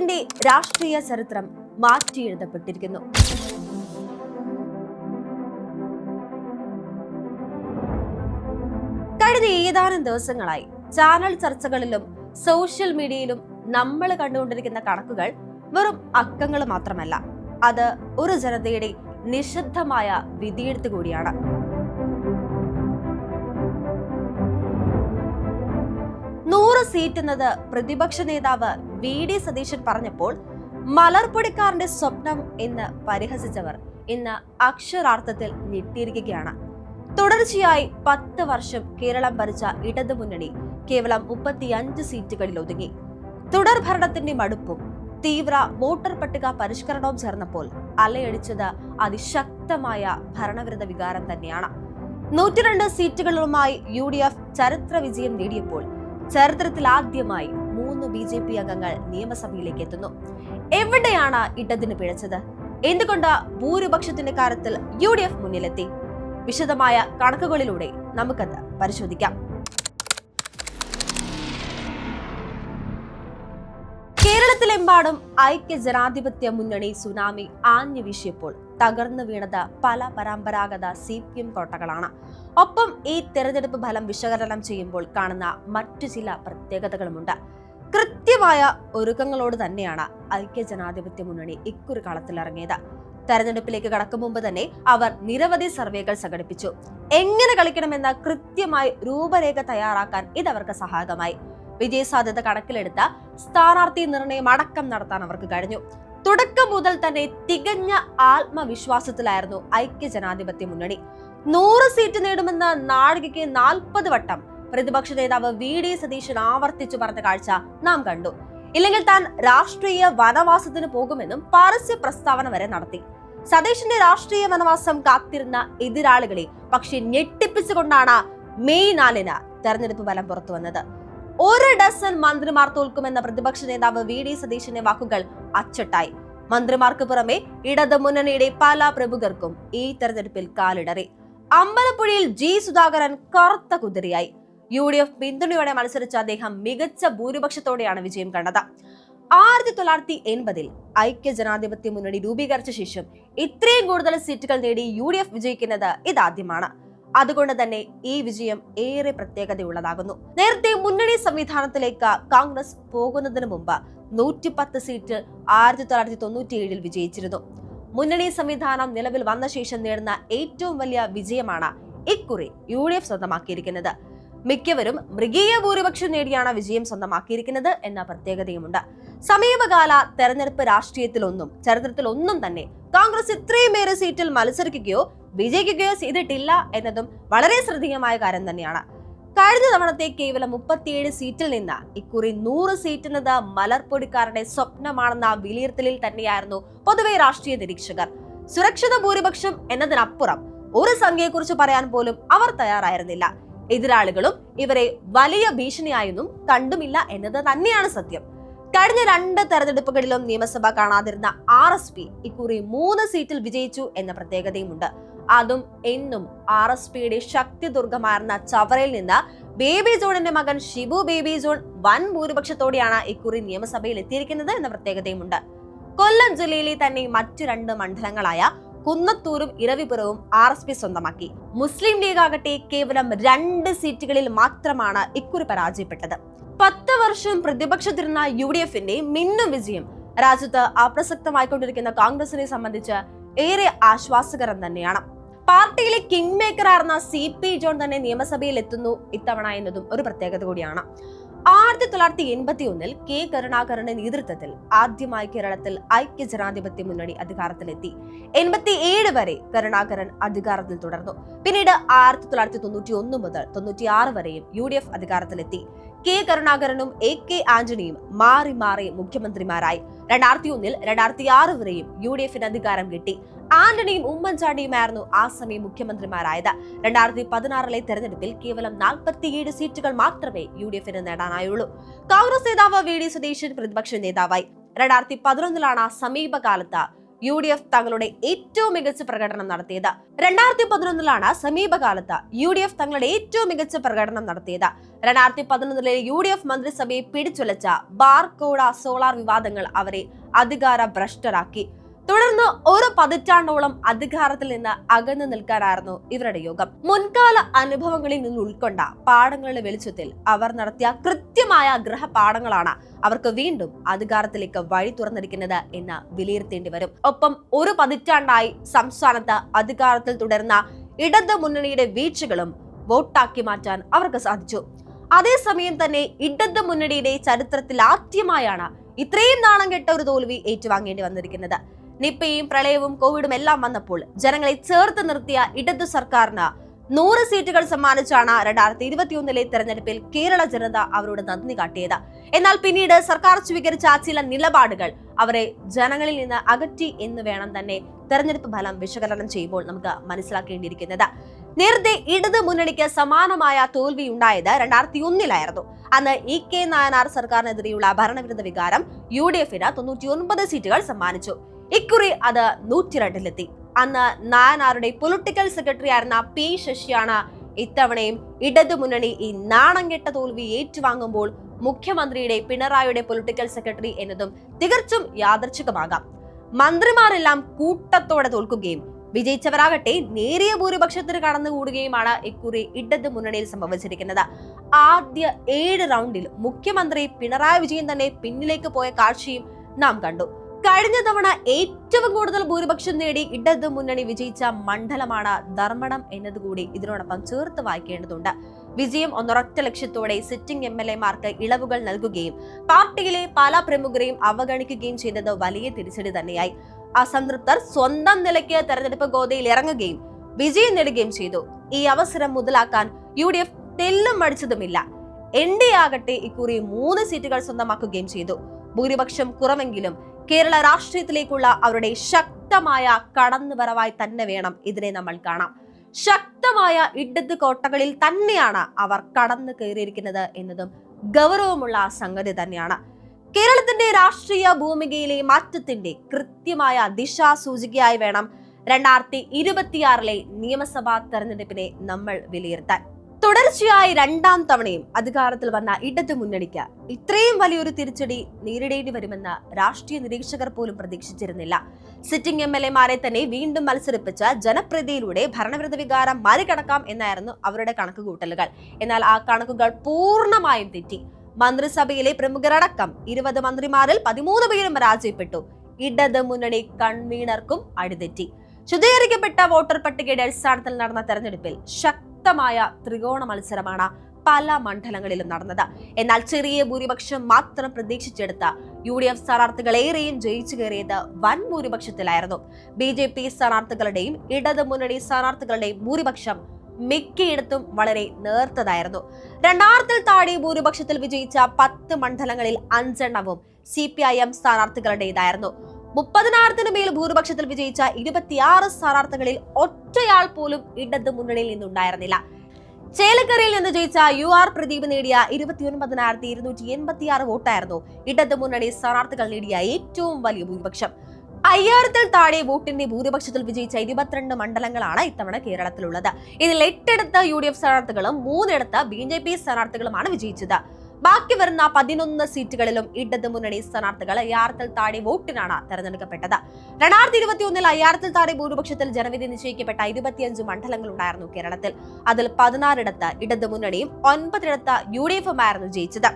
കേരളത്തിന്റെ രാഷ്ട്രീയ ചരിത്രം മാറ്റിയെഴുതപ്പെട്ടിരിക്കുന്നു. കഴിഞ്ഞ ഏതാനും ദിവസങ്ങളായി ചാനൽ ചർച്ചകളിലും സോഷ്യൽ മീഡിയയിലും നമ്മൾ കണ്ടുകൊണ്ടിരിക്കുന്ന കണക്കുകൾ വെറും അക്കങ്ങൾ മാത്രമല്ല, അത് ഒരു ജനതയുടെ നിശബ്ദമായ വിധിയെഴുത്ത് കൂടിയാണ്. സീറ്റ് എന്നത് പ്രതിപക്ഷ നേതാവ് VD സതീശൻ പറഞ്ഞപ്പോൾ മലർപ്പൊടിക്കാരന്റെ സ്വപ്നം എന്ന് പരിഹസിച്ചവർ ഇന്ന് അക്ഷരാർത്ഥത്തിൽ ഞെട്ടിയിരിക്കുകയാണ്. തുടർച്ചയായി 10 വർഷം കേരളം ഭരിച്ച ഇടതുമുന്നണി കേവലം 35 സീറ്റുകളിൽ ഒതുങ്ങി. തുടർ ഭരണത്തിന്റെ മടുപ്പും തീവ്ര വോട്ടർ പട്ടിക പരിഷ്കരണവും ചേർന്നപ്പോൾ അലയടിച്ചത് അതിശക്തമായ ഭരണവിരുദ്ധ വികാരം തന്നെയാണ്. 102 സീറ്റുകളുമായി UDF ചരിത്ര വിജയം നേടിയപ്പോൾ ചരിത്രത്തിൽ ആദ്യമായി 3 BJP അംഗങ്ങൾ നിയമസഭയിലേക്ക് എത്തുന്നു. എവിടെയാണ് ഇടതിന് പിഴച്ചത്? എന്തുകൊണ്ട് ഭൂരിപക്ഷത്തിന്റെ കാര്യത്തിൽ UDF മുന്നിലെത്തി? വിശദമായ കണക്കുകളിലൂടെ നമുക്കത് പരിശോധിക്കാം. കേരളത്തിലെമ്പാടും ഐക്യ ജനാധിപത്യ മുന്നണി സുനാമി ആഞ്ഞു വീശിയപ്പോൾ തകർന്നു വീണത് പല പരമ്പരാഗത CPM കോട്ടകളാണ്. ഒപ്പം ഈ തെരഞ്ഞെടുപ്പ് ഫലം വിശകലനം ചെയ്യുമ്പോൾ കാണുന്ന മറ്റു ചില പ്രത്യേകതകളുമുണ്ട്. കൃത്യമായ ഒരുക്കങ്ങളോട് തന്നെയാണ് ഐക്യ ജനാധിപത്യ മുന്നണി ഇക്കുറി കളത്തിലിറങ്ങിയത്. തെരഞ്ഞെടുപ്പിലേക്ക് കടക്കും മുമ്പ് തന്നെ അവർ നിരവധി സർവേകൾ സംഘടിപ്പിച്ചു. എങ്ങനെ കളിക്കണമെന്ന കൃത്യമായി രൂപരേഖ തയ്യാറാക്കാൻ ഇതവർക്ക് സഹായകമായി. വിജയസാധ്യത കണക്കിലെടുത്ത സ്ഥാനാർത്ഥി നിർണയം അടക്കം നടത്താൻ അവർക്ക് കഴിഞ്ഞു. തുടക്കം മുതൽ തന്നെ തികഞ്ഞ ആത്മവിശ്വാസത്തിലായിരുന്നു ഐക്യ ജനാധിപത്യ മുന്നണി. 100 സീറ്റ് നേടുമെന്ന് നാഴികയ്ക്ക് 40 വട്ടം പ്രതിപക്ഷ നേതാവ് VD സതീശൻ ആവർത്തിച്ചു പറഞ്ഞ കാഴ്ച നാം കണ്ടു. ഇല്ലെങ്കിൽ താൻ രാഷ്ട്രീയ വനവാസത്തിന് പോകുമെന്നും പരസ്യ പ്രസ്താവന വരെ നടത്തി. സതീശന്റെ രാഷ്ട്രീയ വനവാസം കാത്തിരുന്ന എതിരാളികളെ പക്ഷെ ഞെട്ടിപ്പിച്ചുകൊണ്ടാണ് മെയ് 4 തെരഞ്ഞെടുപ്പ് ഫലം പുറത്തു വന്നത്. 1 ഡസൻ മന്ത്രിമാർ തോൽക്കുമെന്ന പ്രതിപക്ഷ നേതാവ് VD സതീശന്റെ വാക്കുകൾ അച്ചട്ടായി. മന്ത്രിമാർക്ക് പുറമെ ഇടതു മുന്നണിയുടെ പല പ്രമുഖർക്കും ഈ തെരഞ്ഞെടുപ്പിൽ കാലിടറി. അമ്പലപ്പുഴയിൽ G സുധാകരൻ കറുത്ത കുതിരയായി. UDF പിന്തുണയോടെ മത്സരിച്ച അദ്ദേഹം മികച്ച ഭൂരിപക്ഷത്തോടെയാണ് വിജയം കണ്ടത്. 1980 ഐക്യ ജനാധിപത്യ മുന്നണി രൂപീകരിച്ച ശേഷം ഇത്രയും കൂടുതൽ സീറ്റുകൾ നേടി UDF വിജയിക്കുന്നത് ഇതാദ്യമാണ്. അതുകൊണ്ട് തന്നെ ഈ വിജയം ഏറെ പ്രത്യേകതയുള്ളതാകുന്നു. നേരത്തെ മുന്നണി സംവിധാനത്തിലേക്ക് കോൺഗ്രസ് പോകുന്നതിന് മുമ്പ് 110 സീറ്റ് 1997 വിജയിച്ചിരുന്നു. മുന്നണി സംവിധാനം നിലവിൽ വന്ന ശേഷം നേടുന്ന ഏറ്റവും വലിയ വിജയമാണ് ഇക്കുറി UDF സ്വന്തമാക്കിയിരിക്കുന്നത്. മിക്കവരും മൃഗീയ ഭൂരിപക്ഷം നേടിയാണ് വിജയം സ്വന്തമാക്കിയിരിക്കുന്നത് എന്ന പ്രത്യേകതയുമുണ്ട്. സമീപകാല തെരഞ്ഞെടുപ്പ് രാഷ്ട്രീയത്തിലൊന്നും ചരിത്രത്തിലൊന്നും തന്നെ കോൺഗ്രസ് ഇത്രയുമേറെ സീറ്റിൽ മത്സരിക്കുകയോ വിജയിക്കുകയോ ചെയ്തിട്ടില്ല എന്നതും വളരെ ശ്രദ്ധേയമായ കാര്യം തന്നെയാണ്. കഴിഞ്ഞ തവണത്തെ കേവലം 37 സീറ്റിൽ നിന്ന് ഇക്കുറി 100 സീറ്റ് എന്നത് മലർപ്പൊടിക്കാരുടെ സ്വപ്നമാണെന്ന വിലയിരുത്തലിൽ തന്നെയായിരുന്നു പൊതുവെ രാഷ്ട്രീയ നിരീക്ഷകർ. സുരക്ഷിത ഭൂരിപക്ഷം എന്നതിനപ്പുറം ഒരു സംഖ്യയെക്കുറിച്ച് പറയാൻ പോലും അവർ തയ്യാറായിരുന്നില്ല. എതിരാളികളും ഇവരെ വലിയ ഭീഷണിയായൊന്നും കണ്ടുമില്ല എന്നത് തന്നെയാണ് സത്യം. കഴിഞ്ഞ 2 തെരഞ്ഞെടുപ്പുകളിലും നിയമസഭ കാണാതിരുന്ന RSP ഇക്കുറി 3 സീറ്റിൽ വിജയിച്ചു എന്ന പ്രത്യേകതയുമുണ്ട്. അതും എന്നും RSPയുടെ ശക്തി ദുർഗമായിരുന്ന ചവറയിൽ നിന്ന് ബേബി ജോണിന്റെ മകൻ ഷിബു ബേബി ജോൺ വൻ ഭൂരിപക്ഷത്തോടെയാണ് ഇക്കുറി നിയമസഭയിൽ എത്തിയിരിക്കുന്നത് എന്ന പ്രത്യേകതയുമുണ്ട്. കൊല്ലം ജില്ലയിലെ തന്നെ മറ്റു 2 മണ്ഡലങ്ങളായ കുന്നത്തൂരും ഇരവിപുരവും RSP സ്വന്തമാക്കി. മുസ്ലിം ലീഗ് ആകട്ടെ കേവലം 2 സീറ്റുകളിൽ മാത്രമാണ് ഇക്കുറി പരാജയപ്പെട്ടത്. 10 വർഷം പ്രതിപക്ഷത്തിരുന്ന UDFന്റെ മിന്നും വിജയം രാജ്യത്ത് അപ്രസക്തമായിക്കൊണ്ടിരിക്കുന്ന കോൺഗ്രസിനെ സംബന്ധിച്ച് ഏറെ ആശ്വാസകരം തന്നെയാണ്. പാർട്ടിയിലെ കിങ് മേക്കർ ആയിരുന്ന CP ജോൺ തന്നെ നിയമസഭയിൽ എത്തുന്നു ഇത്തവണ എന്നതും ഒരു പ്രത്യേകത കൂടിയാണ്. 1981 K കരുണാകരന്റെ നേതൃത്വത്തിൽ ആദ്യമായി കേരളത്തിൽ ഐക്യ ജനാധിപത്യ മുന്നണി അധികാരത്തിലെത്തി. 87 വരെ കരുണാകരൻ അധികാരത്തിൽ തുടർന്നു. പിന്നീട് 1991 മുതൽ 96 വരെയും UDF അധികാരത്തിലെത്തി. K കരുണാകരനും AK ആന്റണിയും മാറി മാറി മുഖ്യമന്ത്രിമാരായി. 2001 2006 വരെയും UDFന് അധികാരം കിട്ടി. ആന്റണിയും ഉമ്മൻചാണ്ടിയുമായിരുന്നു ആ സമയം മുഖ്യമന്ത്രിമാരായത്. 2016 തെരഞ്ഞെടുപ്പിൽ കേവലം 47 സീറ്റുകൾ മാത്രമേ UDFന് നേടാനായുള്ളൂ. കോൺഗ്രസ് നേതാവ് VD സതീശൻ പ്രതിപക്ഷ നേതാവായി. 2011 സമീപകാലത്ത് UDF തങ്ങളുടെ ഏറ്റവും മികച്ച പ്രകടനം നടത്തിയത്. 2011 സമീപകാലത്ത് UDF തങ്ങളുടെ ഏറ്റവും മികച്ച പ്രകടനം നടത്തിയത്. 2011 UDF മന്ത്രിസഭയെ പിടിച്ചുലച്ച ബാർക്കോട സോളാർ വിവാദങ്ങൾ അവരെ അധികാര ഭ്രഷ്ടരാക്കി. തുടർന്ന് ഒരു പതിറ്റാണ്ടോളം അധികാരത്തിൽ നിന്ന് അകന്നു നിൽക്കാനായിരുന്നു ഇവരുടെ യോഗം. മുൻകാല അനുഭവങ്ങളിൽ നിന്ന് ഉൾക്കൊണ്ട പാഠങ്ങളുടെ വെളിച്ചത്തിൽ അവർ നടത്തിയ കൃത്യമായ ഗ്രഹപാഠങ്ങളാണ് അവർക്ക് വീണ്ടും അധികാരത്തിലേക്ക് വഴി തുറന്നിരിക്കുന്നത് എന്ന് വിലയിരുത്തേണ്ടി വരും. ഒപ്പം ഒരു പതിറ്റാണ്ടായി സംസ്ഥാനത്ത് അധികാരത്തിൽ തുടരുന്ന ഇടത് മുന്നണിയുടെ വീഴ്ചകളും വോട്ടാക്കി മാറ്റാൻ അവർക്ക് സാധിച്ചു. അതേസമയം തന്നെ ഇടത് മുന്നണിയുടെ ചരിത്രത്തിൽ ആദ്യമായാണ് ഇത്രയും നാണം കെട്ട ഒരു തോൽവി ഏറ്റുവാങ്ങേണ്ടി വന്നിരിക്കുന്നത്. നിപ്പയും പ്രളയവും കോവിഡും എല്ലാം വന്നപ്പോൾ ജനങ്ങളെ ചേർത്ത് നിർത്തിയ ഇടതു സർക്കാരിന് 100 സീറ്റുകൾ സമ്മാനിച്ചാണ് 2021 തെരഞ്ഞെടുപ്പിൽ കേരള ജനത അവരോട് നന്ദി കാട്ടിയത്. എന്നാൽ പിന്നീട് സർക്കാർ സ്വീകരിച്ച ചില നിലപാടുകൾ അവരെ ജനങ്ങളിൽ നിന്ന് അകറ്റി എന്ന് വേണം തന്നെ തെരഞ്ഞെടുപ്പ് ഫലം വിശകലനം ചെയ്യുമ്പോൾ നമുക്ക് മനസ്സിലാക്കേണ്ടിയിരിക്കുന്നത്. നേരത്തെ ഇടത് മുന്നണിക്ക് സമാനമായ തോൽവി ഉണ്ടായത് 2001 അന്ന് EK നായനാർ സർക്കാരിനെതിരെയുള്ള ഭരണവിരുദ്ധ വികാരം UDFന് 99 സീറ്റുകൾ സമ്മാനിച്ചു. ഇക്കുറി അത് 102-ലെത്തി. അന്ന് നായനാരുടെ പൊളിറ്റിക്കൽ സെക്രട്ടറി ആയിരുന്ന P ശശിയാണ് ഇത്തവണയും ഇടതു മുന്നണി ഈ നാണം കെട്ട തോൽവി ഏറ്റുവാങ്ങുമ്പോൾ മുഖ്യമന്ത്രിയുടെ പിണറായിയുടെ പൊളിറ്റിക്കൽ സെക്രട്ടറി എന്നതും തികച്ചും യാദൃച്ഛികമാകാം. മന്ത്രിമാരെല്ലാം കൂട്ടത്തോടെ തോൽക്കുകയും വിജയിച്ചവരാകട്ടെ നേരിയ ഭൂരിപക്ഷത്തിന് കടന്നുകൂടുകയുമാണ് ഇക്കുറി ഇടത് മുന്നണിയിൽ സംഭവിച്ചിരിക്കുന്നത്. ആദ്യ 7 റൗണ്ടിൽ മുഖ്യമന്ത്രി പിണറായി വിജയൻ തന്നെ പിന്നിലേക്ക് പോയ കാഴ്ചയും നാം കണ്ടു. കഴിഞ്ഞ തവണ ഏറ്റവും കൂടുതൽ ഭൂരിപക്ഷം നേടി ഇടത് മുന്നണി വിജയിച്ച മണ്ഡലമാണ് ധർമ്മടം എന്നതുകൂടി ഇതിനോടൊപ്പം ചേർത്ത് വായിക്കേണ്ടതുണ്ട്. വിജയം ഒന്നൊരൊറ്റ ലക്ഷ്യത്തോടെ സിറ്റിംഗ് MLA-മാർക്ക് ഇളവുകൾ നൽകുകയും പാർട്ടിയിലെ പല പ്രമുഖരെയും അവഗണിക്കുകയും ചെയ്തത് വലിയ തിരിച്ചടി തന്നെയായി. അസംതൃപ്തർ സ്വന്തം നിലയ്ക്ക് തെരഞ്ഞെടുപ്പ് ഗോതയിൽ ഇറങ്ങുകയും വിജയം നേടുകയും ചെയ്തു. ഈ അവസരം മുതലാക്കാൻ UDF തെല്ലും മടിച്ചതുമില്ല. NDA ആകട്ടെ ഇക്കുറി 3 സീറ്റുകൾ സ്വന്തമാക്കുകയും ചെയ്തു. ഭൂരിപക്ഷം കുറവെങ്കിലും കേരള രാഷ്ട്രീയത്തിലേക്കുള്ള അവരുടെ ശക്തമായ കടന്നുവരവായി തന്നെ വേണം ഇതിനെ നമ്മൾ കാണാം. ശക്തമായ ഇടത് കോട്ടകളിൽ തന്നെയാണ് അവർ കടന്നു കയറിയിരിക്കുന്നത് എന്നതും ഗൗരവമുള്ള സംഗതി തന്നെയാണ്. കേരളത്തിന്റെ രാഷ്ട്രീയ ഭൂമികയിലെ മാറ്റത്തിന്റെ കൃത്യമായ ദിശാസൂചികയായി വേണം 2026 നിയമസഭാ തെരഞ്ഞെടുപ്പിനെ നമ്മൾ വിലയിരുത്താൻ. തുടർച്ചയായി 2ാം തവണയും അധികാരത്തിൽ വന്ന ഇടതു മുന്നണിക്ക് ഇത്രയും വലിയൊരു തിരിച്ചടി നേരിടേണ്ടി വരുമെന്ന് രാഷ്ട്രീയ നിരീക്ഷകർ പോലും പ്രതീക്ഷിച്ചിരുന്നില്ല. സിറ്റിംഗ് MLA-മാരെ തന്നെ വീണ്ടും മത്സരിപ്പിച്ച ജനപ്രതിയിലൂടെ ഭരണവിരുദ്ധ വികാരം മറികടക്കാം എന്നായിരുന്നു അവരുടെ കണക്കുകൂട്ടലുകൾ. എന്നാൽ ആ കണക്കുകൾ പൂർണ്ണമായും തെറ്റി. മന്ത്രിസഭയിലെ പ്രമുഖരടക്കം 20 മന്ത്രിമാരിൽ 13 പേരും പരാജയപ്പെട്ടു. ഇടത് മുന്നണി കൺവീനർക്കും അടിതെറ്റി. ശുദ്ധീകരിക്കപ്പെട്ട വോട്ടർ പട്ടികയുടെ അടിസ്ഥാനത്തിൽ നടന്ന തെരഞ്ഞെടുപ്പിൽ ശക്തമായ ത്രികോണ മത്സരമാണ് പല മണ്ഡലങ്ങളിലും നടന്നത്. എന്നാൽ ചെറിയ ഭൂരിപക്ഷം മാത്രം പ്രതീക്ഷിച്ചെടുത്ത UDF സ്ഥാനാർത്ഥികൾ ഏറെയും ജയിച്ചു കയറിയത് വൻ ഭൂരിപക്ഷത്തിലായിരുന്നു. BJP സ്ഥാനാർത്ഥികളുടെയും ഇടത് മുന്നണി സ്ഥാനാർത്ഥികളുടെയും ഭൂരിപക്ഷം മിക്കയിടത്തും വളരെ നേർത്തതായിരുന്നു. 2000-ൽ താഴെ ഭൂരിപക്ഷത്തിൽ വിജയിച്ച 10 മണ്ഡലങ്ങളിൽ 5 എണ്ണവും CPIM സ്ഥാനാർത്ഥികളുടേതായിരുന്നു. 30,000-ന് മേൽ ഭൂരിപക്ഷത്തിൽ വിജയിച്ച 26 സ്ഥാനാർത്ഥികളിൽ ഒറ്റയാൾ പോലും ഇടത് മുന്നണിയിൽ നിന്നുണ്ടായിരുന്നില്ല. ചേലക്കരയിൽ നിന്ന് ജയിച്ച UR പ്രദീപ് നേടിയ 29,286 വോട്ടായിരുന്നു ഇടത് മുന്നണി സ്ഥാനാർത്ഥികൾ നേടിയ ഏറ്റവും വലിയ ഭൂരിപക്ഷം. 5000-ൽ താഴെ വോട്ടിന്റെ ഭൂരിപക്ഷത്തിൽ വിജയിച്ച 22 മണ്ഡലങ്ങളാണ് ഇത്തവണ കേരളത്തിലുള്ളത്. ഇതിൽ 8 UDF സ്ഥാനാർത്ഥികളും 3 BJP സ്ഥാനാർത്ഥികളുമാണ് വിജയിച്ചത്. ബാക്കി വരുന്ന 11 സീറ്റുകളിലും ഇടത് മുന്നണി സ്ഥാനാർത്ഥികൾ 5000-ൽ താഴെ വോട്ടിനാണ് തെരഞ്ഞെടുക്കപ്പെട്ടത്. 2021-ൽ 5000-ൽ താഴെ ഭൂരിപക്ഷത്തിൽ ജനവിധി നിശ്ചയിക്കപ്പെട്ട 25 മണ്ഡലങ്ങൾ ഉണ്ടായിരുന്നു കേരളത്തിൽ. അതിൽ 16 ഇടത് മുന്നണിയും 9 UDF-ഉമായിരുന്നു ജയിച്ചത്.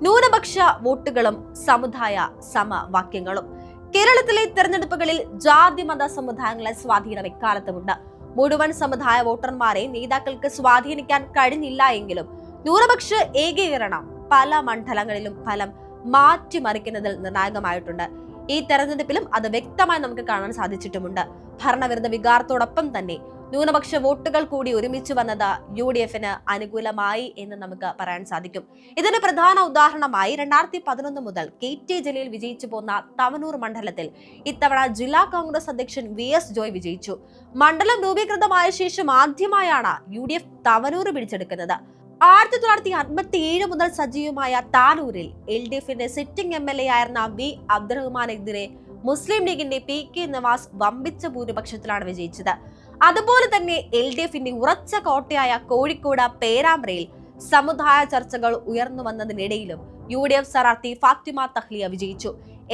ന്യൂനപക്ഷ വോട്ടുകളും സമുദായ സമവാക്യങ്ങളും. കേരളത്തിലെ തെരഞ്ഞെടുപ്പുകളിൽ ജാതി മത സമുദായങ്ങളെ സ്വാധീനം എക്കാലത്തുമുണ്ട്. മുഴുവൻ സമുദായ വോട്ടർമാരെ നേതാക്കൾക്ക് സ്വാധീനിക്കാൻ കഴിഞ്ഞില്ല എങ്കിലും ന്യൂനപക്ഷ ഏകീകരണം പല മണ്ഡലങ്ങളിലും ഫലം മാറ്റിമറിക്കുന്നതിൽ നിർണായകമായിട്ടുണ്ട്. ഈ തെരഞ്ഞെടുപ്പിലും അത് വ്യക്തമായി നമുക്ക് കാണാൻ സാധിച്ചിട്ടുമുണ്ട്. ഭരണവിരുദ്ധ വികാരത്തോടൊപ്പം തന്നെ ന്യൂനപക്ഷ വോട്ടുകൾ കൂടി ഒരുമിച്ച് വന്നത് UDFന് അനുകൂലമായി എന്ന് നമുക്ക് പറയാൻ സാധിക്കും. ഇതിന് പ്രധാന ഉദാഹരണമായി 2011 മുതൽ KT ജലീൽ വിജയിച്ചു പോന്ന തവനൂർ മണ്ഡലത്തിൽ ഇത്തവണ ജില്ലാ കോൺഗ്രസ് അധ്യക്ഷൻ VS ജോയ് വിജയിച്ചു. മണ്ഡലം രൂപീകൃതമായ ശേഷം ആദ്യമായാണ് UDF തവനൂർ പിടിച്ചെടുക്കുന്നത്. 1967 മുതൽ സജീവമായ താനൂരിൽ LDFന്റെ സിറ്റിംഗ് MLA ആയിരുന്ന V അബ്ദുറഹ്മാനെതിരെ മുസ്ലിം ലീഗിന്റെ PK നവാസ് വമ്പിച്ച ഭൂരിപക്ഷത്തിലാണ് വിജയിച്ചത്. അതുപോലെ തന്നെ LDFന്റെ ഉറച്ച കോട്ടയായ കോഴിക്കോട് പേരാമ്പ്രയിൽ സമുദായ ചർച്ചകൾ ഉയർന്നു വന്നതിനിടയിലും UDF സ്ഥാനാർത്ഥി ഫാത്തിമ തഹ്ലിയ വിജയിച്ചു.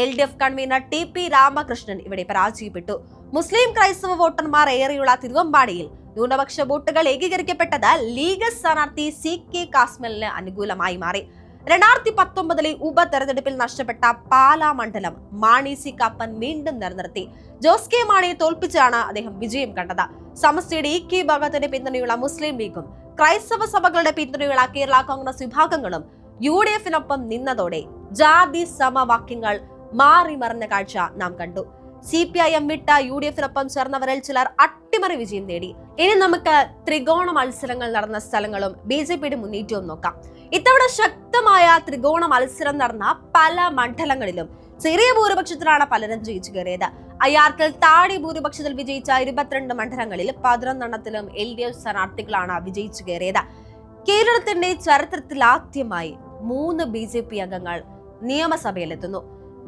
LDF കൺവീനർ TP രാമകൃഷ്ണൻ ഇവിടെ പരാജയപ്പെട്ടു. മുസ്ലിം ക്രൈസ്തവ വോട്ടർമാർ ഏറെയുള്ള തിരുവമ്പാടിയിൽ ന്യൂനപക്ഷ വോട്ടുകൾ ഏകീകരിക്കപ്പെട്ടത് ലീഗ് സ്ഥാനാർത്ഥി CK കാസ്മലിന് അനുകൂലമായി മാറി. 2019 ഉപതെരഞ്ഞെടുപ്പിൽ നഷ്ടപ്പെട്ട പാലാ മണ്ഡലം മാണി സി കാപ്പൻ വീണ്ടും നിലനിർത്തി. ജോസ് കെ മാണിയെ തോൽപ്പിച്ചാണ് അദ്ദേഹം വിജയം കണ്ടത്. സമസ്തയുടെ EK വിഭാഗത്തിന്റെ പിന്തുണയുള്ള മുസ്ലിം ലീഗും ക്രൈസ്തവ സഭകളുടെ പിന്തുണയുള്ള കേരള കോൺഗ്രസ് വിഭാഗങ്ങളും UDFനൊപ്പം നിന്നതോടെ ജാതി സമവാക്യങ്ങൾ മാറിമറിഞ്ഞ കാഴ്ച നാം കണ്ടു. CPIM വിട്ട UDFനൊപ്പം ചേർന്നവരിൽ ചിലർ അട്ടിമറി വിജയം നേടി. ഇനി നമുക്ക് ത്രികോണ മത്സരങ്ങൾ നടന്ന സ്ഥലങ്ങളും BJPയുടെ മുന്നേറ്റവും നോക്കാം. ഇത്തവണ ശക്തമായ ത്രികോണ മത്സരം നടന്ന പല മണ്ഡലങ്ങളിലും ചെറിയ ഭൂരിപക്ഷത്തിലാണ് പലരും ജയിച്ചു കയറിയത്. അയ്യാർക്കൽ താഴെ ഭൂരിപക്ഷത്തിൽ വിജയിച്ച 22 മണ്ഡലങ്ങളിൽ 11 LDF സ്ഥാനാർത്ഥികളാണ് വിജയിച്ചു കയറിയത്. കേരളത്തിന്റെ ചരിത്രത്തിൽ ആദ്യമായി 3 BJP അംഗങ്ങൾ നിയമസഭയിലെത്തുന്നു.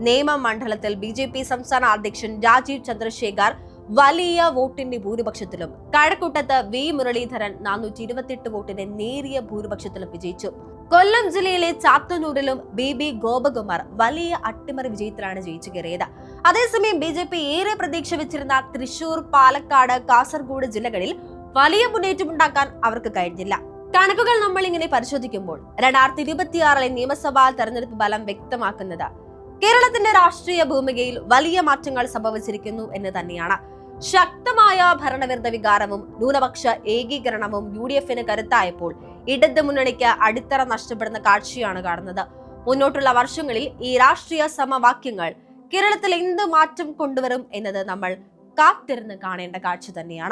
നേമം മണ്ഡലത്തിൽ BJP സംസ്ഥാന അധ്യക്ഷൻ രാജീവ് ചന്ദ്രശേഖർ വലിയ വോട്ടിന്റെ ഭൂരിപക്ഷത്തിലും കഴക്കൂട്ടത്ത് V മുരളീധരൻ 428 വോട്ടിന്റെ നേരിയ ഭൂരിപക്ഷത്തിലും വിജയിച്ചു. കൊല്ലം ജില്ലയിലെ ചാത്തന്നൂരിലും BB ഗോപകുമാർ വലിയ അട്ടിമറി വിജയത്തിലാണ് ജയിച്ചു കയറിയത്. അതേസമയം BJP ഏറെ പ്രതീക്ഷ വെച്ചിരുന്ന തൃശൂർ, പാലക്കാട്, കാസർഗോഡ് ജില്ലകളിൽ വലിയ മുന്നേറ്റമുണ്ടാക്കാൻ അവർക്ക് കഴിഞ്ഞില്ല. കണക്കുകൾ നമ്മൾ ഇങ്ങനെ പരിശോധിക്കുമ്പോൾ 2026 നിയമസഭാ തെരഞ്ഞെടുപ്പ് ഫലം വ്യക്തമാക്കുന്നത് കേരളത്തിന്റെ രാഷ്ട്രീയ ഭൂമികയിൽ വലിയ മാറ്റങ്ങൾ സംഭവിച്ചിരിക്കുന്നു എന്ന് തന്നെയാണ്. ശക്തമായ ഭരണവിരുദ്ധ വികാരവും ന്യൂനപക്ഷ ഏകീകരണവും UDFന് കരുത്തായപ്പോൾ ഇടത് മുന്നണിക്ക് അടിത്തറ നഷ്ടപ്പെടുന്ന കാഴ്ചയാണ് കാണുന്നത്. മുന്നോട്ടുള്ള വർഷങ്ങളിൽ ഈ രാഷ്ട്രീയ സമവാക്യങ്ങൾ കേരളത്തിൽ എന്ത് മാറ്റം കൊണ്ടുവരും എന്നത് നമ്മൾ കാത്തിരുന്ന് കാണേണ്ട കാഴ്ച തന്നെയാണ്.